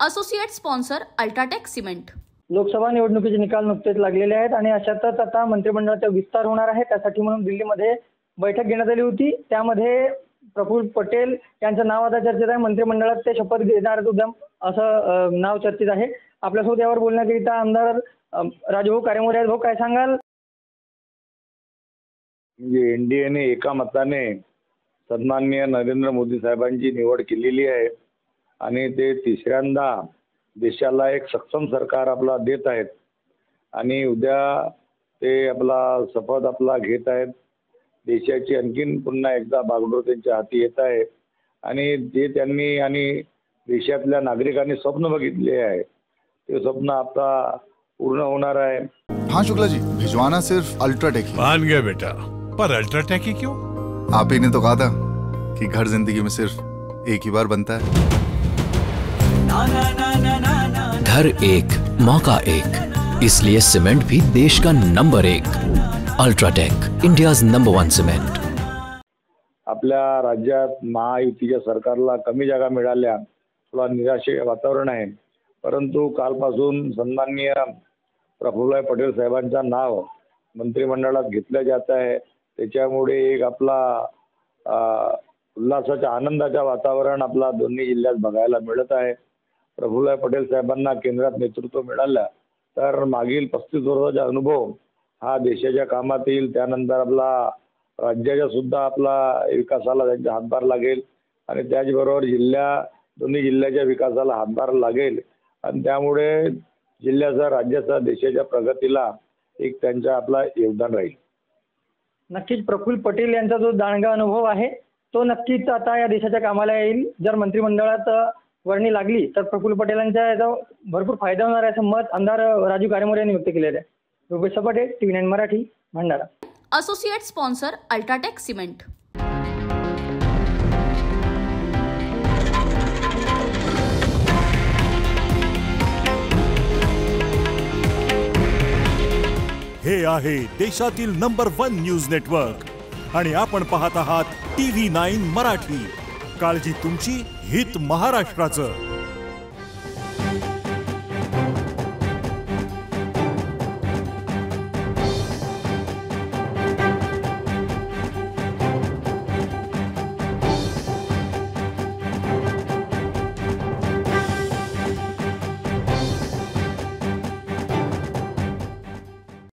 Associate sponsor UltraTech cement. Lok Sabha निवडणुकीचे निकाल नुकतेच लागलेले आहेत आणि अशातच आता मंत्रिमंडळाचा विस्तार होणार आहे। त्यासाठी म्हणून दिल्लीमध्ये बैठक घेण्यात आली होती। त्यामध्ये प्रफुल्ल पटेल यांचं नाव आता चर्चेत आहे। मंत्रिमंडळात ते शपथ घेणार उद्या असं नाव चर्चेत आहे। आपल्यासोबत यावर बोलण्याकरिता आमदार राजभाऊ कारेमोरे आहेत। भाऊ, काय सांगाल? एनडीएने एका मताने सन्माननीय नरेंद्र मोदी साहेबांची निवड केलेली आहे आणि ते तिसऱ्यांदा देशाला एक सक्षम सरकार आपला देत आहेत आणि उद्या ते आपला शपथ घेत आहेत। देशाची आणखीन पुन्हा एकदा बागडोर त्यांच्या हाती येत आहे आणि जे त्यांनी आणि देशातल्या नागरिकांनी स्वप्न बघितले आहे ते स्वप्न आता पूर्ण होणार आहे। हाँ शुक्ला जी, भिजवाना सिर्फ अल्ट्राटेक ही। मान गया बेटा, पर अल्ट्राटेक ही क्यों? आप ही ने तो कहा था कि घर जिंदगी में सिर्फ एक ही बार बनता है। घर एक, मौका एक, इसलिए सीमेंट भी देश का number 1। UltraTech, India's number 1 cement. आपल्या राज्यात महायुतीच्या सरकारला कमी जागा मिळाल्या, थोडा निराशे वातावरण आहे, परंतु कालपासून सन्माननीय प्रफुल्ल पटेल साहेबांचं नाव मंत्रिमंडळात घेतलं जात आहे। त्याच्यामुळे एक आपला उल्हासाच्या आनंदाच्या वातावरण आपला दोन्ही जिल्ह्यात बघायला मिळत आहे। प्रफुल्ल पटेल साहेबांना केंद्रात नेतृत्व मिळालं तर मागील 35 वर्षाचा अनुभव हा देशाच्या कामात येईल। त्यानंतर आपला राज्याच्या सुद्धा आपला विकासाला त्यांचा हातभार लागेल आणि त्याचबरोबर दोन्ही जिल्ह्याच्या विकासाला हातभार लागेल आणि त्यामुळे जिल्ह्याचा, राज्याचा, देशाच्या प्रगतीला एक त्यांचा आपला योगदान राहील। नक्कीच प्रफुल्ल पटेल यांचा जो दांडगा अनुभव आहे तो नक्कीच आता या देशाच्या कामाला येईल। जर मंत्रिमंडळात वर्णी लागली तर प्रफुल्ल पटेलांचा याचा भरपूर फायदा होणार आहे असं मत आमदार राजू कारेमोरे यांनी व्यक्त केलेलं आहे। रुपेश सपाटे, TV9 Marathi, Bhandara. Associate sponsor UltraTech cement. हे आहे देशातील नंबर 1 न्यूज नेटवर्क आणि आपण पाहत आहात TV9 मराठी। काळजी तुमची, हित महाराष्ट्राचं।